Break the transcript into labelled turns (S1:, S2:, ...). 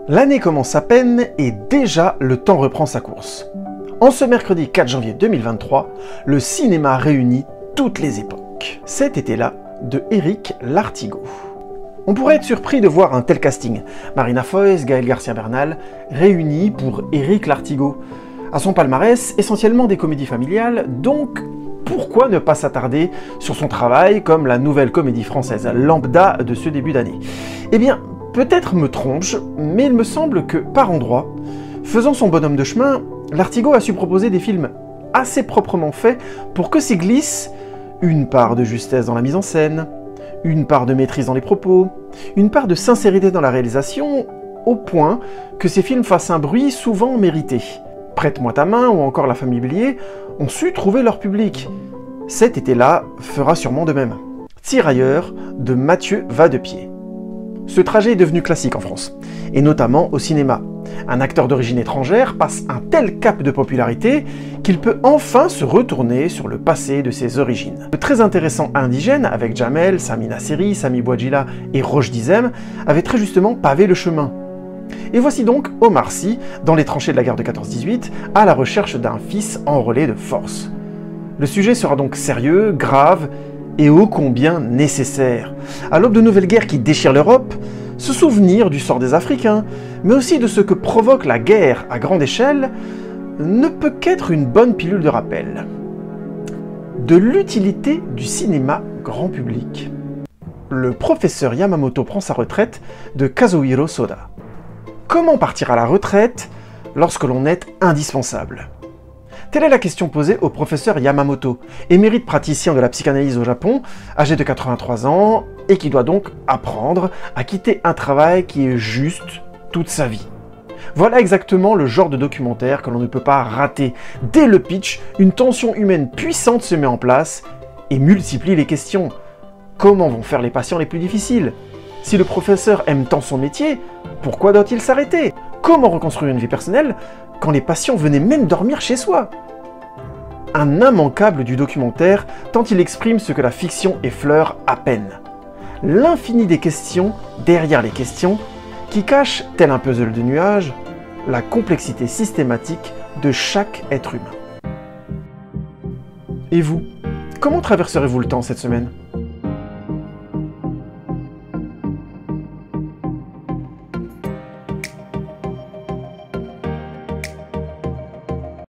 S1: L'année commence à peine et déjà le temps reprend sa course. En ce mercredi 4 janvier 2023, le cinéma réunit toutes les époques. Cet été-là, de Éric Lartigot. On pourrait être surpris de voir un tel casting. Marina Foïs, Gaël Garcia Bernal, réunis pour Éric Lartigot. À son palmarès, essentiellement des comédies familiales, donc pourquoi ne pas s'attarder sur son travail comme la nouvelle comédie française lambda de ce début d'année? Eh bien, peut-être me trompe-je, mais il me semble que, par endroits, faisant son bonhomme de chemin, Lartigot a su proposer des films assez proprement faits pour que s'y glisse une part de justesse dans la mise en scène, une part de maîtrise dans les propos, une part de sincérité dans la réalisation, au point que ces films fassent un bruit souvent mérité. Prête-moi ta main ou encore La Famille Bélier ont su trouver leur public. Cet été-là fera sûrement de même. Tirailleurs de Mathieu Vadepied. Ce trajet est devenu classique en France, et notamment au cinéma. Un acteur d'origine étrangère passe un tel cap de popularité qu'il peut enfin se retourner sur le passé de ses origines. Le très intéressant Indigène, avec Jamel, Sami Nasseri, Sami Bouadjila et Roche Dizem, avait très justement pavé le chemin. Et voici donc Omar Sy, dans les tranchées de la guerre de 14-18, à la recherche d'un fils enrôlé de force. Le sujet sera donc sérieux, grave, et ô combien nécessaire. À l'aube de nouvelles guerres qui déchirent l'Europe, se souvenir du sort des Africains, mais aussi de ce que provoque la guerre à grande échelle, ne peut qu'être une bonne pilule de rappel. De l'utilité du cinéma grand public. Le professeur Yamamoto prend sa retraite de Kazuhiro Soda. Comment partir à la retraite lorsque l'on est indispensable? Telle est la question posée au professeur Yamamoto, émérite praticien de la psychanalyse au Japon, âgé de 83 ans, et qui doit donc apprendre à quitter un travail qui est juste toute sa vie. Voilà exactement le genre de documentaire que l'on ne peut pas rater. Dès le pitch, une tension humaine puissante se met en place et multiplie les questions. Comment vont faire les patients les plus difficiles? Si le professeur aime tant son métier, pourquoi doit-il s'arrêter? Comment reconstruire une vie personnelle quand les patients venaient même dormir chez soi? Un immanquable du documentaire, tant il exprime ce que la fiction effleure à peine. L'infini des questions derrière les questions, qui cachent, tel un puzzle de nuages, la complexité systématique de chaque être humain. Et vous, comment traverserez-vous le temps cette semaine ?